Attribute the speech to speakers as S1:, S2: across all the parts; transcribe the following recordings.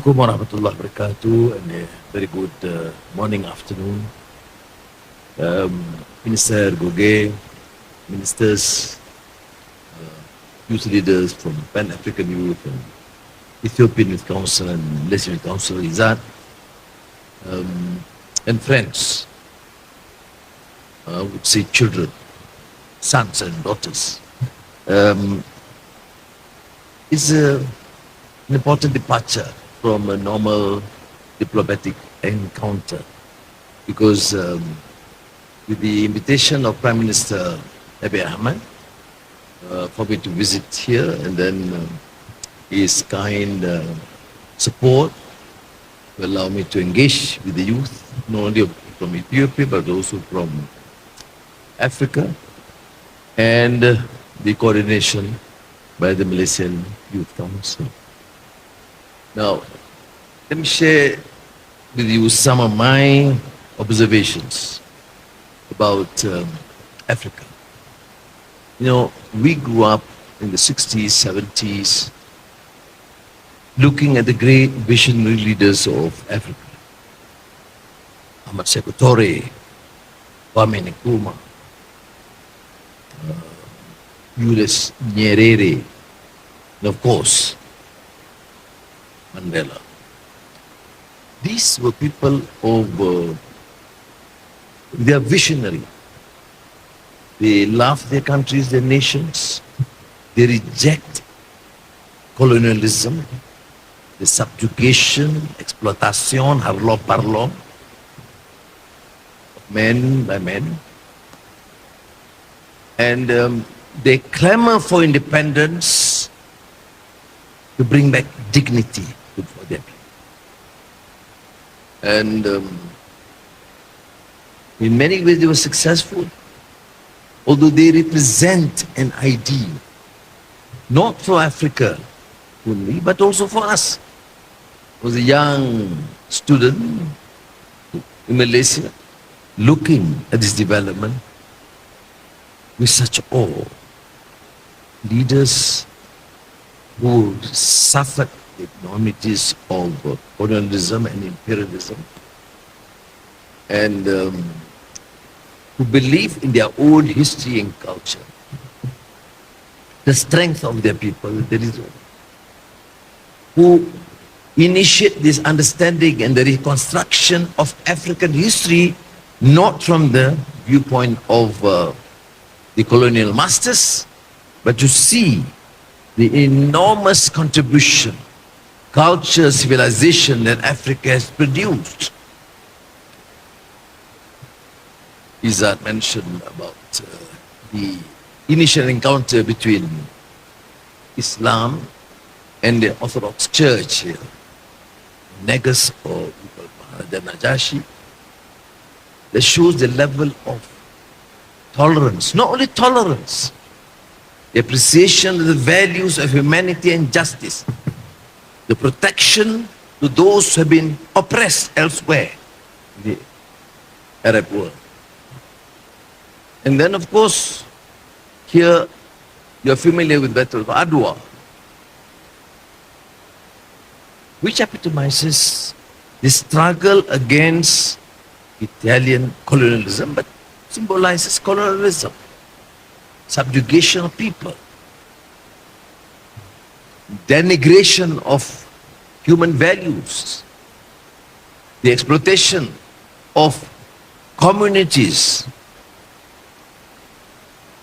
S1: Assalamualaikum warahmatullahi wabarakatuh, and a very good morning, afternoon. Minister Goge, ministers, youth leaders from Pan-African Youth and Ethiopian Youth Council and Malaysian Youth Council, Izzat, and friends, I would say children, sons and daughters. It's an important departure from a normal diplomatic encounter because with the invitation of Prime Minister Ibrahim for me to visit here, and then his kind support to allow me to engage with the youth, not only from Ethiopia but also from Africa, and the coordination by the Malaysian Youth Council. Now, let me share with you some of my observations about Africa. You know, we grew up in the 60s, 70s, looking at the great visionary leaders of Africa. Ahmad Sekou Toure, Kwame Nkrumah, Julius Nyerere, and of course, Mandela. These were people of, they are visionary. They love their countries, their nations. They reject colonialism, the subjugation, exploitation, harlo parlo, men by men. And they clamor for independence to bring back dignity for their people. And in many ways they were successful, although they represent an ideal, not for Africa only, but also for us. I was a young student in Malaysia, looking at this development with such awe. Leaders who suffered the enormities of colonialism and imperialism, and who believe in their own history and culture, the strength of their people, who initiate this understanding and the reconstruction of African history, not from the viewpoint of the colonial masters, but to see the enormous contribution, culture, civilization that Africa has produced. Izzat mentioned about the initial encounter between Islam and the Orthodox Church here, Negus or the Najashi, that shows the level of tolerance, not only tolerance, the appreciation of the values of humanity and justice, the protection to those who have been oppressed elsewhere in the Arab world. And then, of course, here you're familiar with the Battle of Adwa, which epitomizes the struggle against Italian colonialism, but symbolizes colonialism, subjugation of people, denigration of human values, the exploitation of communities,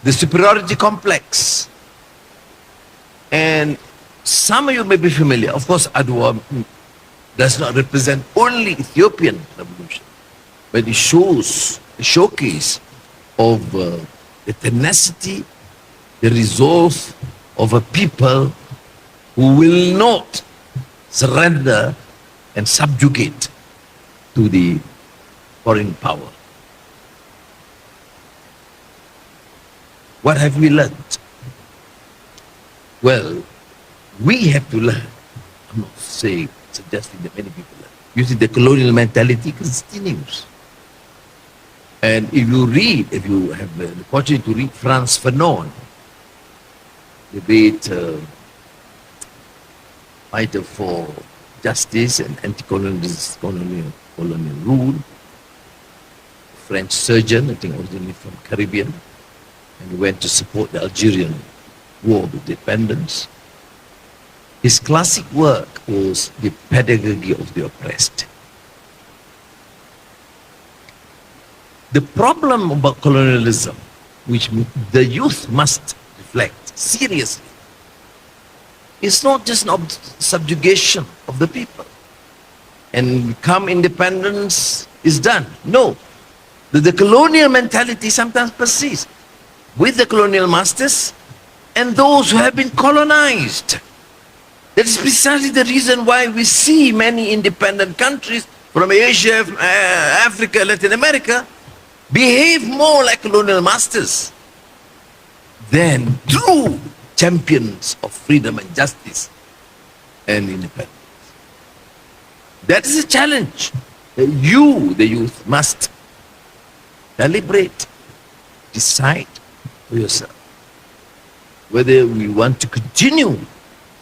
S1: the superiority complex. And some of you may be familiar, of course, Adwa does not represent only Ethiopian revolution, but it shows a showcase of the tenacity, the resolve of a people who will not surrender and subjugate to the foreign power. What have we learned? Well, we have to learn. I'm not suggesting that many people learn. You see, the colonial mentality continues. And if you have the opportunity to read Frantz Fanon, the great fighter for justice and anti-colonial colonial rule. French surgeon, I think originally from Caribbean, and went to support the Algerian War of Independence. His classic work was The Pedagogy of the Oppressed. The problem about colonialism, which the youth must reflect seriously, is not just an subjugation of the people and come independence is done. No, the colonial mentality sometimes persists with the colonial masters and those who have been colonized. That is precisely the reason why we see many independent countries from Asia, Africa, Latin America behave more like colonial masters than true champions of freedom and justice and independence. That is a challenge that you, the youth, must deliberate, decide for yourself whether we want to continue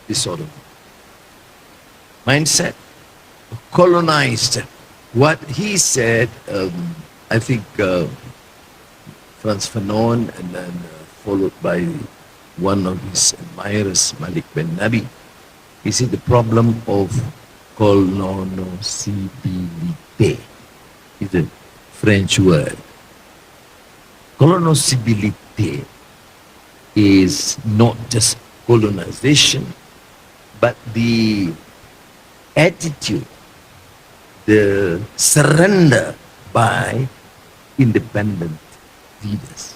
S1: this sort of mindset, colonized. What he said, I think Frantz Fanon, and then followed by one of his admirers, Malik Ben Nabi, he said the problem of colonoscibilité is a French word. Colonoscibilité is not just colonization, but the attitude, the surrender by independent leaders,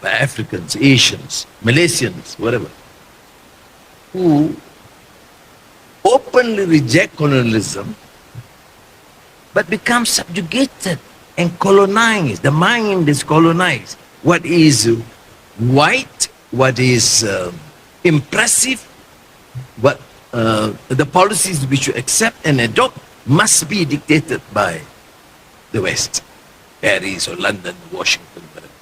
S1: by Africans, Asians, Malaysians, whatever, who openly reject colonialism but become subjugated and colonized. The mind is colonized. What is white, what is impressive, what the policies which you accept and adopt must be dictated by the West, Paris or London, Washington, whatever.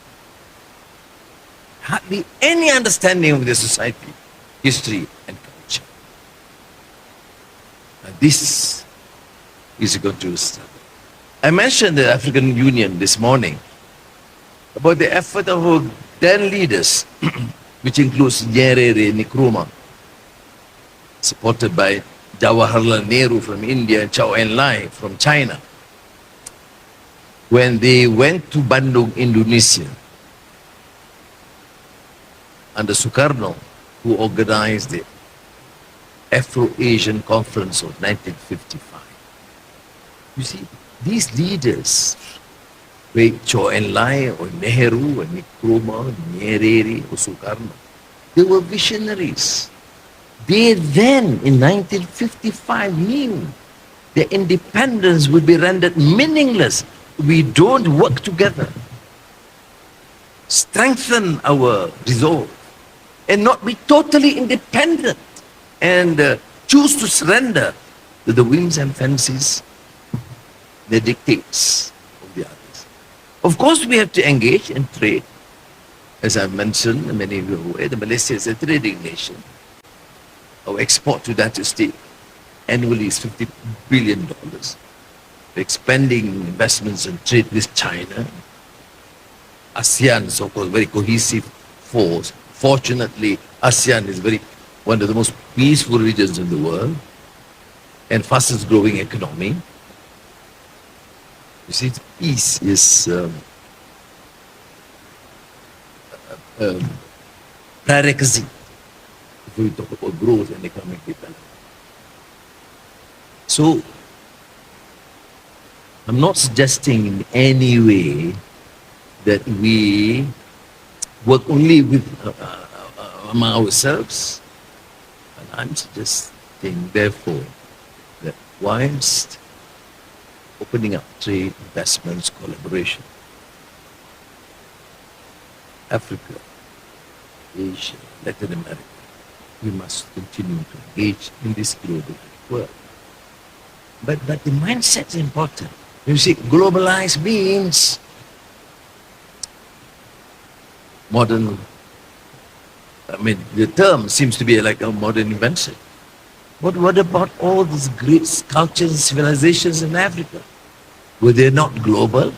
S1: Hardly any understanding of the society, history and culture. And this is going to struggle. I mentioned the African Union this morning about the effort of our then leaders, which includes Nyerere Nkrumah, supported by Jawaharlal Nehru from India and Zhou Enlai from China. When they went to Bandung, Indonesia, under Sukarno, who organized the Afro-Asian Conference of 1955. You see, these leaders, whether Zhou Enlai or Nehru or Nkrumah, Nyerere or Sukarno, they were visionaries. They then, in 1955, knew that independence would be rendered meaningless. We don't work together, strengthen our resolve, and not be totally independent and choose to surrender to the whims and fancies, the dictates of the others. Of course, we have to engage and trade. As I mentioned, many of you are aware, Malaysia is a trading nation. Our export to that state annually is $50 billion. We're expanding investments and trade with China. ASEAN, so-called very cohesive force. Fortunately, ASEAN is one of the most peaceful regions in the world and fastest growing economy. You see, peace is prerequisite if we talk about growth and economic development. So, I'm not suggesting in any way that we work only with among ourselves. And I'm suggesting, therefore, that whilst opening up trade, investments, collaboration, Africa, Asia, Latin America, we must continue to engage in this global world. But the mindset is important. You see, globalized means modern, the term seems to be like a modern invention. But what about all these great cultures and civilizations in Africa? Were they not global?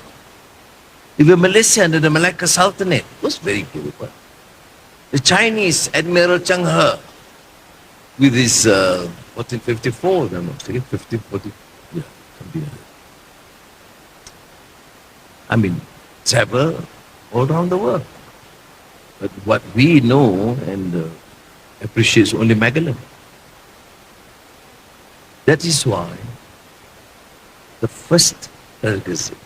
S1: Even Malaysia under the Malacca Sultanate was very global. The Chinese Admiral Cheng He with his 1454, I'm not saying 1540, yeah, something like that. I mean, travel all around the world. But what we know and appreciate is only Magellan. That is why the first prerequisite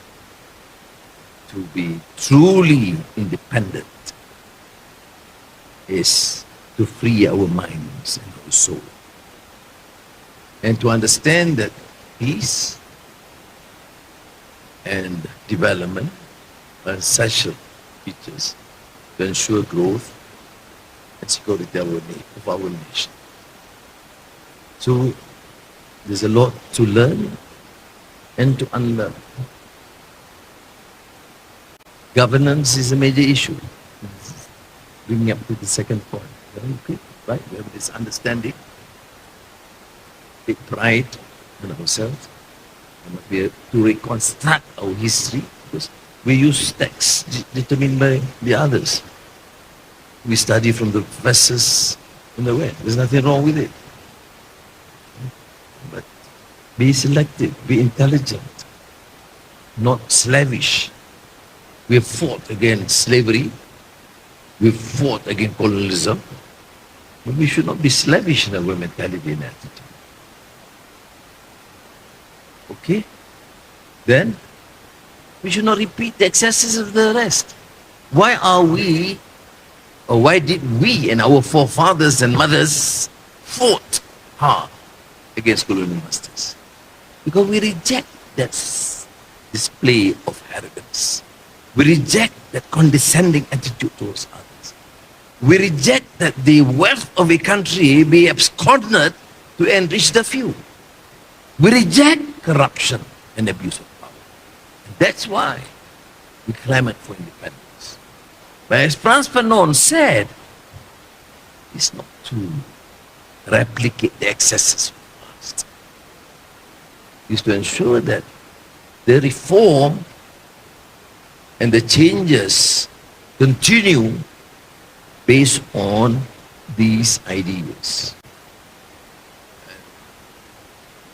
S1: to be truly independent is to free our minds and our soul. And to understand that peace and development are essential features to ensure growth and security of our nation. So there's a lot to learn and to unlearn. Governance is a major issue. Bringing up to the second point. Okay, right? We have this understanding, take pride in ourselves, and we have to reconstruct our history because we use texts determined by the others. We study from the professors in the West. There's nothing wrong with it. But be selective, be intelligent, not slavish. We have fought against slavery. We fought against colonialism. But we should not be slavish in our mentality and attitude. Okay? Then, we should not repeat the excesses of the rest. Why are we, or why did we and our forefathers and mothers fought hard against colonial masters? Because we reject that display of arrogance. We reject that condescending attitude towards others. We reject that the wealth of a country be absconded to enrich the few. We reject corruption and abuse of power. And that's why we clamored for independence. But as Frantz Fanon said, it's not to replicate the excesses of the past. It's to ensure that the reform and the changes continue based on these ideas.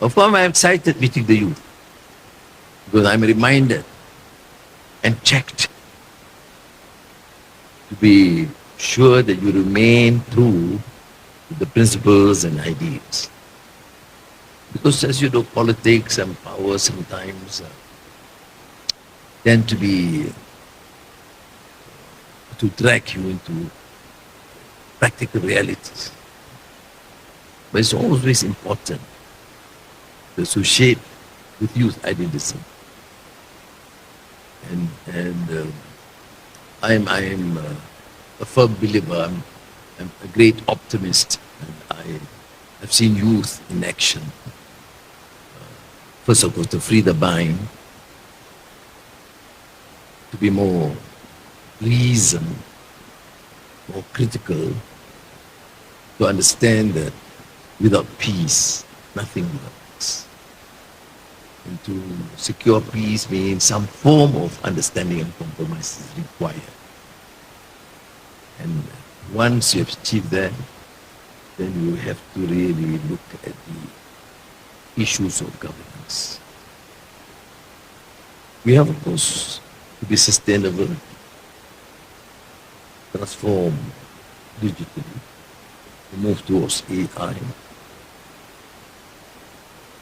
S1: Of course, I'm excited meeting the youth because I'm reminded and checked to be sure that you remain true to the principles and ideas. Because as you know, politics and power sometimes tend to drag you into practical realities. But it's always important to associate with youth identity. And I'm a firm believer. I'm a great optimist. And I've seen youth in action. First of all, to free the mind, to be more reasoned, more critical, to understand that without peace, nothing works. And to secure peace means some form of understanding and compromise is required. And once you have achieved that, then you have to really look at the issues of governance. We have, of course, to be sustainable, transform digitally, to move towards AI,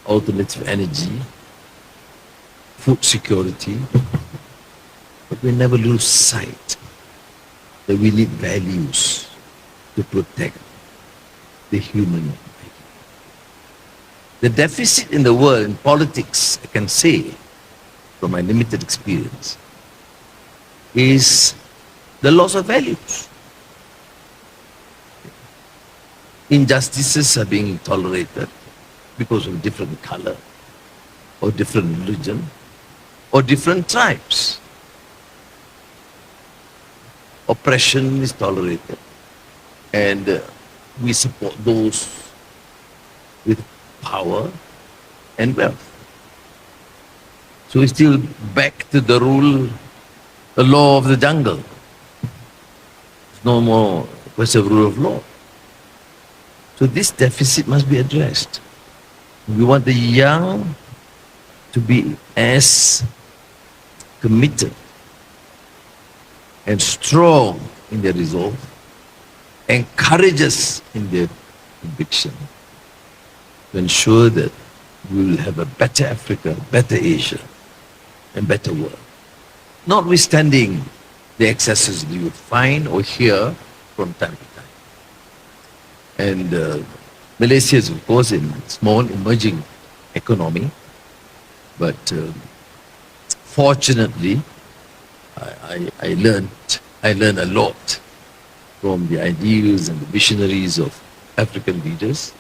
S1: alternative energy, food security, but we never lose sight that we need values to protect the human life. The deficit in the world in politics, I can say, from my limited experience, is the loss of values. Injustices are being tolerated because of different color, or different religion, or different tribes. Oppression is tolerated, and we support those with power and wealth. So we're still back to the rule, the law of the jungle. There's no more question of rule of law. So this deficit must be addressed. We want the young to be as committed and strong in their resolve and courageous in their conviction to ensure that we will have a better Africa, better Asia, and better world. Notwithstanding the excesses you find or hear from time to time. And Malaysia is, of course, a small emerging economy, but fortunately, I learned a lot from the ideals and the visionaries of African leaders,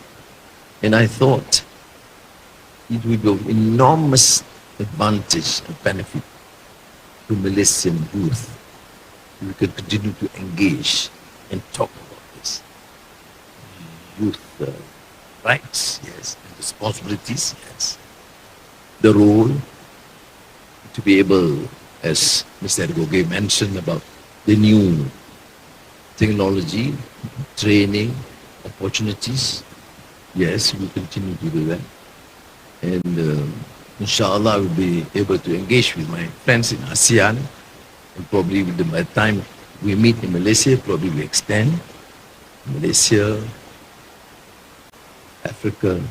S1: and I thought it would be of enormous advantage and benefit to Malaysian youth if we could continue to engage and talk about this. Youth rights, yes, and responsibilities, yes. The role to be able, as Mr. Ergoge mentioned about the new technology, training, opportunities, yes, we continue to do that. And inshallah, I will be able to engage with my friends in ASEAN, and probably by the time we meet in Malaysia, probably we extend Malaysia, Africa,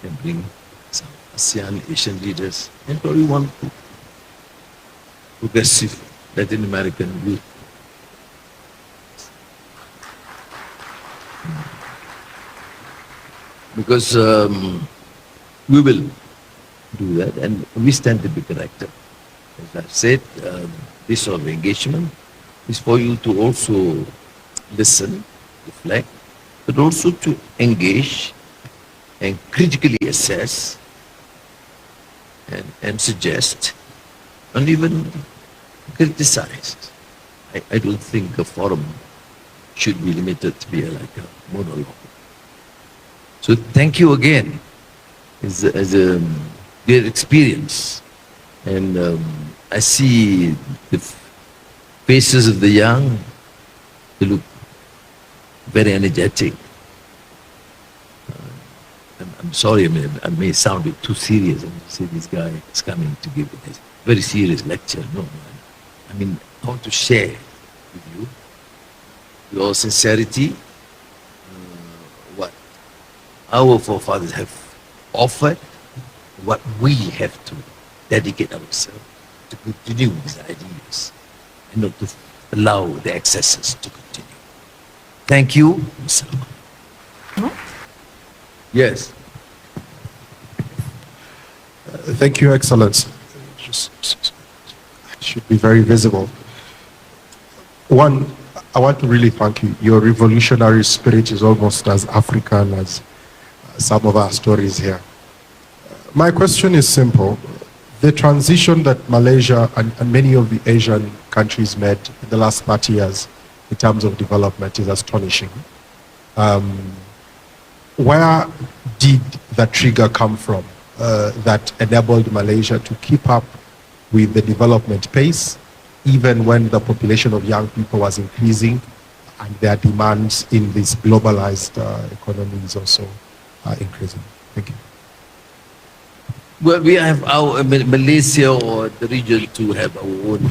S1: and bring some ASEAN, Asian leaders, and probably one progressive Latin American youth. Because we will do that, and we stand to be corrected. As I've said, this sort of engagement is for you to also listen, reflect, but also to engage and critically assess and suggest and even criticize. I don't think a forum should be limited to be like a monologue. So thank you again. It's a great experience. And I see the faces of the young, they look very energetic. I'm sorry, I may sound a bit too serious. I say this guy is coming to give a very serious lecture. No, I mean, I want to share with you your sincerity, what our forefathers have offered, what we have to dedicate ourselves to continue these ideas and not to allow the excesses to continue. Thank you. Yes.
S2: Thank you, Excellence. Just should be very visible. One, I want to really thank you. Your revolutionary spirit is almost as African as some of our stories here. My question is simple. The transition that Malaysia and many of the Asian countries made in the last 30 years in terms of development is astonishing. Where did the trigger come from that enabled Malaysia to keep up with the development pace, even when the population of young people was increasing and their demands in this globalized economy is also increasing? Thank you.
S1: Well, we have our Malaysia or the region to have our own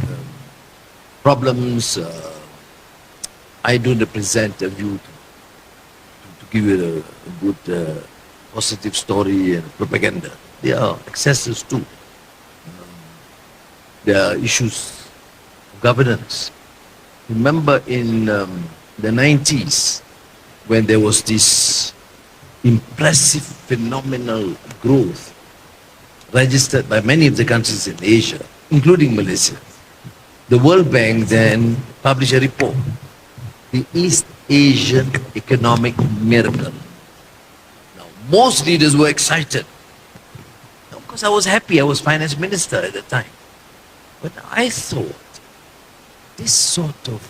S1: problems. I don't represent a view to give you a good positive story and propaganda. There are excesses too. There are issues of governance. Remember in the 90s when there was this impressive, phenomenal growth registered by many of the countries in Asia, including Malaysia. The World Bank then published a report, the East Asian Economic Miracle. Now, most leaders were excited. Of course, I was happy. I was finance minister at the time. But I thought this sort of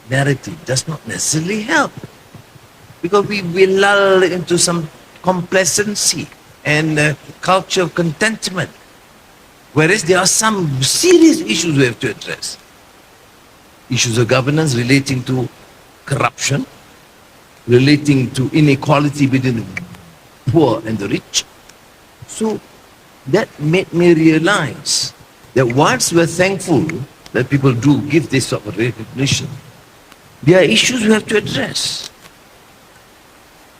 S1: narrative does not necessarily help, because we lull into some complacency and culture of contentment. Whereas there are some serious issues we have to address. Issues of governance relating to corruption, relating to inequality between the poor and the rich. So that made me realize that whilst we're thankful that people do give this sort of recognition, there are issues we have to address.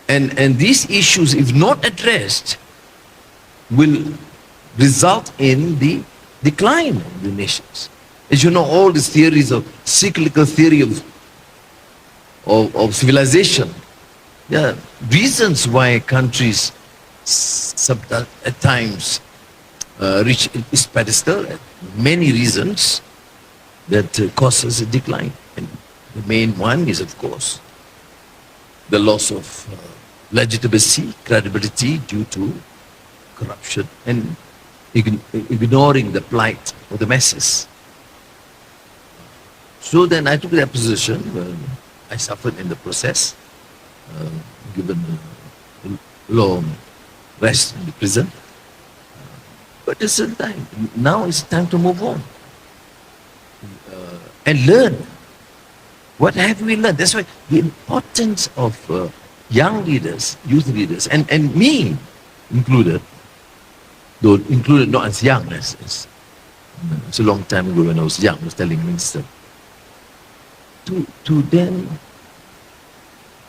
S1: And these issues, if not addressed, will result in the decline of the nations. As you know, all these theories of cyclical theory of civilization, there are reasons why countries at times reach its pedestal, many reasons that causes a decline. And the main one is, of course, the loss of legitimacy, credibility due to corruption and ignoring the plight of the masses. So then I took that position. I suffered in the process, given long rest in the prison. But at the same time, now it's time to move on and learn. What have we learned? That's why the importance of young leaders, youth leaders, and me included, though included not as young as it's a long time ago when I was young, I was telling Minister, to then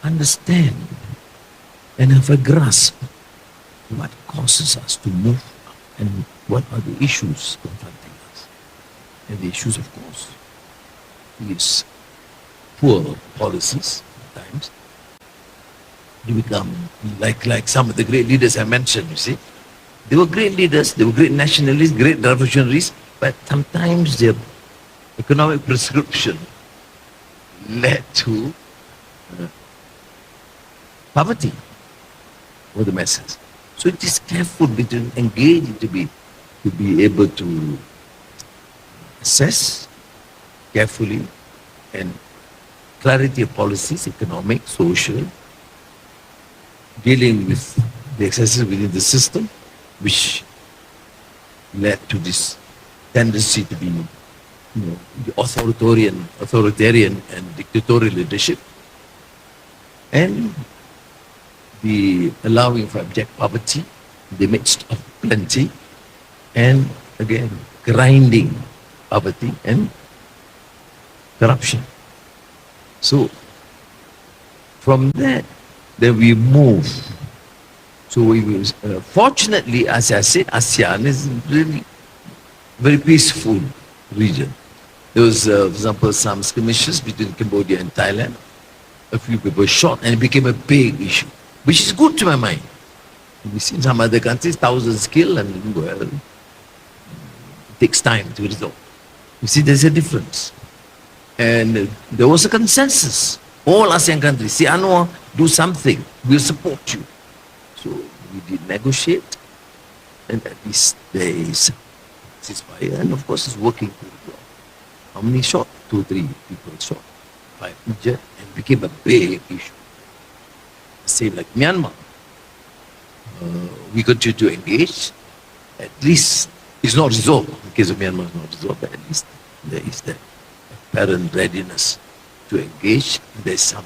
S1: understand and have a grasp what causes us to move and what are the issues confronting us. And the issues, of course, is poor policies at times. You become like some of the great leaders I mentioned, you see. They were great leaders, they were great nationalists, great revolutionaries, but sometimes their economic prescription led to poverty for the masses. So it is careful between engaging to be able to assess carefully and clarity of policies, economic, social, dealing with the excesses within the system, which led to this tendency to be, the authoritarian and dictatorial leadership, and the allowing for abject poverty in the midst of plenty, and again grinding poverty and corruption. So from that, then we move. So we will, fortunately, as I said, ASEAN is really very peaceful region. There was, for example, some skirmishes between Cambodia and Thailand. A few people shot, and it became a big issue, which is good to my mind. We see in some other countries, thousands killed, and well, it takes time to resolve. You see, there's a difference. And there was a consensus. All ASEAN countries, see, Anwar, do something, we'll support you. So we did negotiate, and at least there is ceasefire, and of course it's working pretty well. How many shot? 2, 3 people shot, 5 injured, and became a big issue. Same like Myanmar. We continue to engage. At least it's not resolved. The case of Myanmar is not resolved, but at least there is that apparent readiness to engage. There's some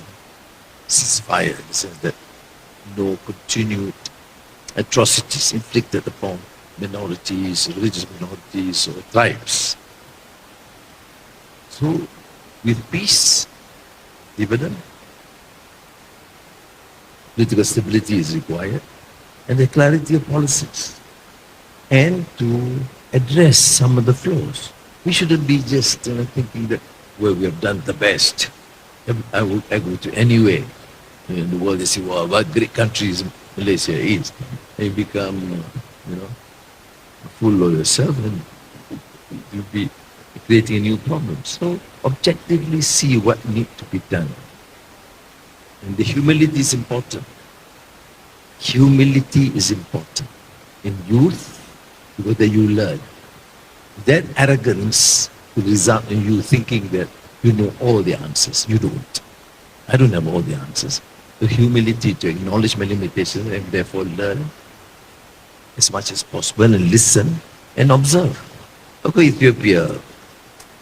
S1: ceasefire in the sense that no continued atrocities inflicted upon minorities, religious minorities, or tribes. So, with peace, dividend, political stability is required, and the clarity of policies, and to address some of the flaws. We shouldn't be just thinking that, well, we have done the best. I would agree to anyway. In the world, they say, wow, what great countries Malaysia is. And you become, full of yourself, and you'll be creating a new problem. So, objectively see what needs to be done. And the humility is important. Humility is important. In youth, whether you learn. That arrogance will result in you thinking that you know all the answers. You don't. I don't have all the answers. the humility to acknowledge my limitations and therefore learn as much as possible and listen and observe. Okay, Ethiopia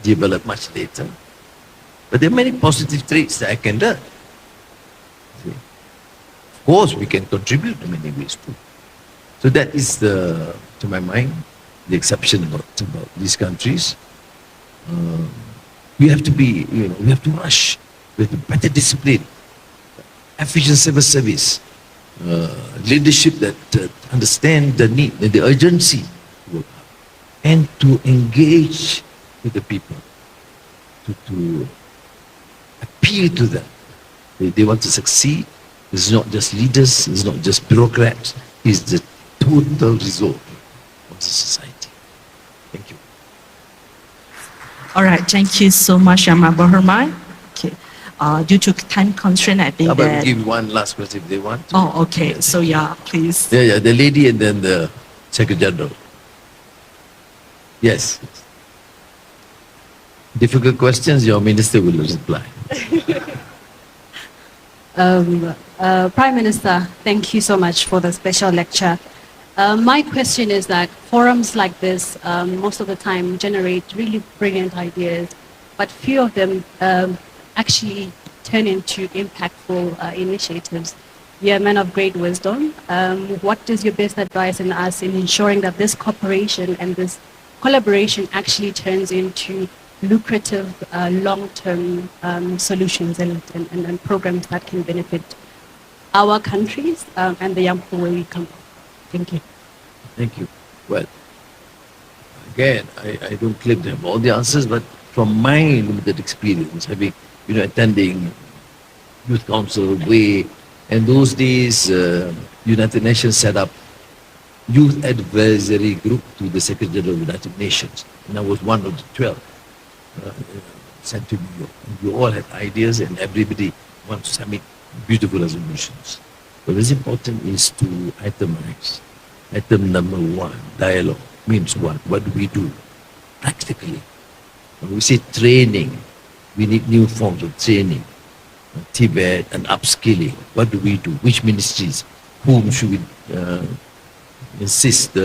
S1: developed much later, but there are many positive traits that I can learn. See? Of course, we can contribute in many ways too. So that is the, to my mind, the exception about these countries. We have to be, we have to rush. We have to better discipline, efficient civil service, leadership that understand the need and the urgency to work hard, and to engage with the people, to appeal to them. They want to succeed. It's not just leaders, it's not just bureaucrats, it's the total result of the society. Thank you.
S3: All right, thank you so much, Ibrahim. Okay, due to time constraint, I think
S1: How about
S3: that.
S1: we give one last question if they want to?
S3: Oh, okay. So yeah, please.
S1: Yeah, the lady and then the Secretary General. Yes. Difficult questions, your minister will reply.
S4: Prime Minister, thank you so much for the special lecture. My question is that forums like this, most of the time, generate really brilliant ideas, but few of them actually turn into impactful initiatives. You're a man of great wisdom. What is your best advice in us in ensuring that this cooperation and this collaboration actually turns into lucrative long-term solutions and programs that can benefit our countries and the young people where we come from? Thank you.
S1: Thank you. Well, again, I don't claim to have all the answers, but from my limited experience, having, attending Youth Council, way, and those days, United Nations set up Youth Advisory Group to the Secretary General of the United Nations, and I was one of the 12 sent to New York. And we all had ideas, and everybody wants to submit beautiful resolutions. What is important is to itemize. Item number one, dialogue, means what? What do we do practically? When we say training, we need new forms of training, Tibet and upskilling. What do we do? Which ministries? Whom should we insist,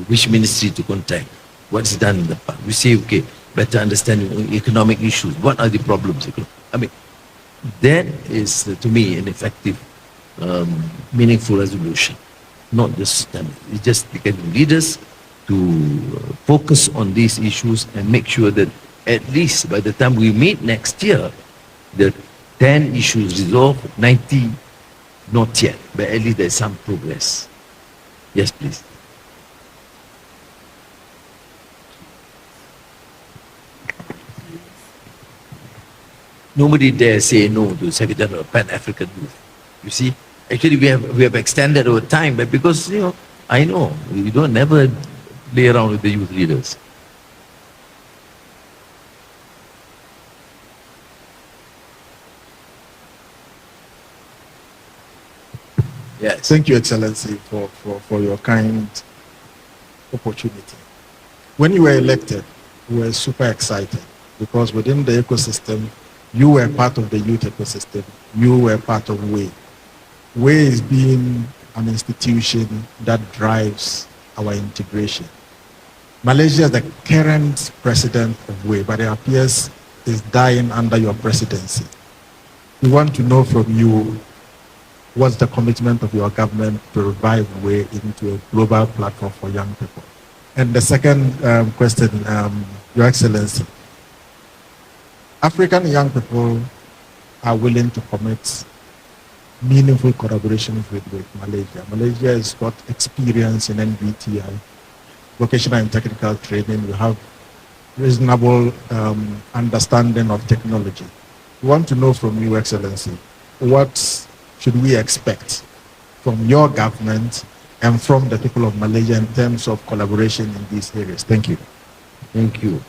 S1: which ministry to contact? What's done in the past? We say, okay, better understanding economic issues. What are the problems? I mean, that is, to me, an effective, meaningful resolution. Not just it's just getting leaders to focus on these issues and make sure that at least by the time we meet next year, the 10 issues resolved, 90 not yet, but at least there's some progress. Yes, please. Nobody dare say no to Secretary General of Pan-African Youth. You see, actually we have extended our time, but because I know you don't never play around with the youth leaders. Yes.
S2: Thank you, Excellency, for your kind opportunity. When you were elected, we were super excited because within the ecosystem, you were part of the youth ecosystem. You were part of WAY. WAY is being an institution that drives our integration. Malaysia is the current president of WAY, but it appears is dying under your presidency. We want to know from you what's the commitment of your government to revive WAY into a global platform for young people. And the second question, Your Excellency, African young people are willing to commit meaningful collaboration with Malaysia. Malaysia has got experience in NBTI, vocational and technical training. We have reasonable understanding of technology. We want to know from you, Excellency, what should we expect from your government and from the people of Malaysia in terms of collaboration in these areas? Thank you.
S1: Thank you.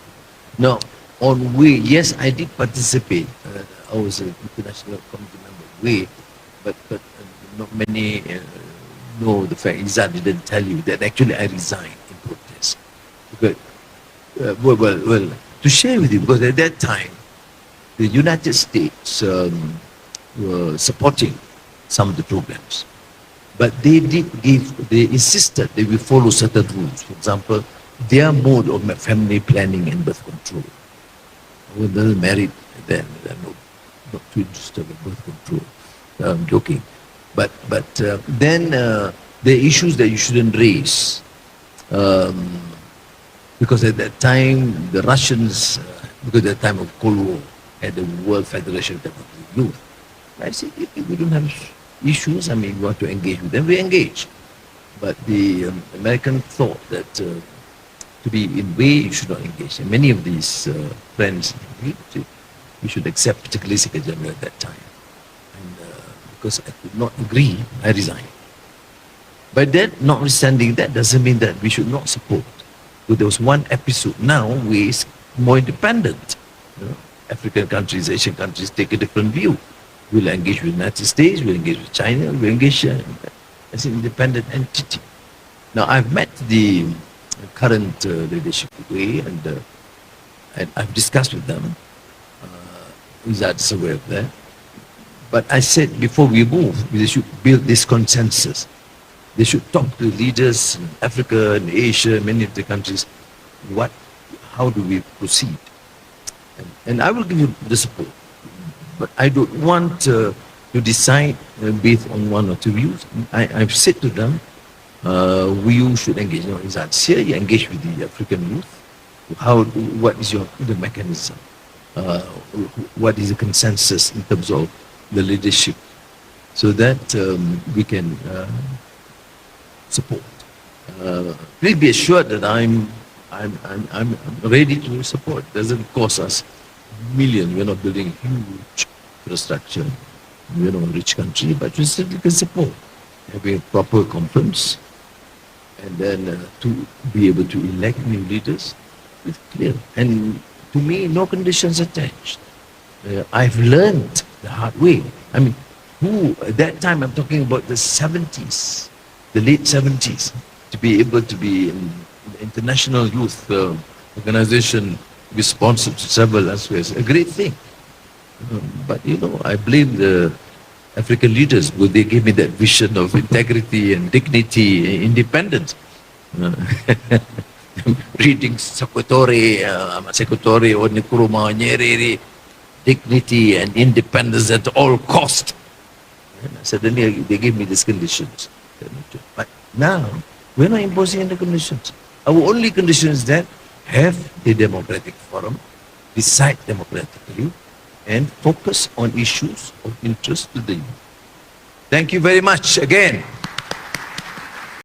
S1: Now, on WAY, yes, I did participate. I was an international committee member of WAY, but not many know the fact. Izzat didn't tell you that actually I resigned in protest. Because, well, to share with you, because at that time, the United States were supporting some of the programs. But they insisted they will follow certain rules. For example, their mode of family planning and birth control. When they're married, then they're not too interested in birth control. I'm joking. But then there are issues that you shouldn't raise. Because at that time, the Russians, because at the time of Cold War, had the World Federation of Democratic Youth. I said, if we don't have issues, I mean, we want to engage with them, we engage. But the American thought that to be in way, you should not engage. And many of these friends, we should accept, particularly Secretary General at that time. And because I could not agree, I resigned. But that, notwithstanding that, doesn't mean that we should not support. So there was one episode now where it's more independent. You know, African countries, Asian countries take a different view. We'll engage with the United States, we'll engage with China, we'll engage as an independent entity. Now, I've met the current leadership way, and I've discussed with them. Izzat's aware of that. But I said before we move, they should build this consensus. They should talk to leaders in Africa and Asia, many of the countries. How do we proceed? And I will give you the support. But I don't want to decide based on one or two views. I've said to them, we should engage. You know, Izzat's here, you engage with the African youth. What is the mechanism? What is the consensus in terms of the leadership? So that we can support. Please be assured that I'm ready to support. It doesn't cost us millions. We're not building huge infrastructure. We're not a rich country, but we still can support. Having a proper conference, and then to be able to elect new leaders, it's clear. And to me, no conditions attached. I've learned the hard way. I mean, at that time, I'm talking about the 70s, the late 70s, to be able to be in the international youth organization, be sponsored to travel elsewhere. It's a great thing. But, you know, I blame the African leaders because they gave me that vision of integrity and dignity and independence. Reading Sekutore or Nkrumah Nyerere, dignity and independence at all cost. Suddenly they gave me these conditions. But now, we're not imposing any conditions. Our only condition is that have a democratic forum, decide democratically, and focus on issues of interest to the youth. Thank you very much again.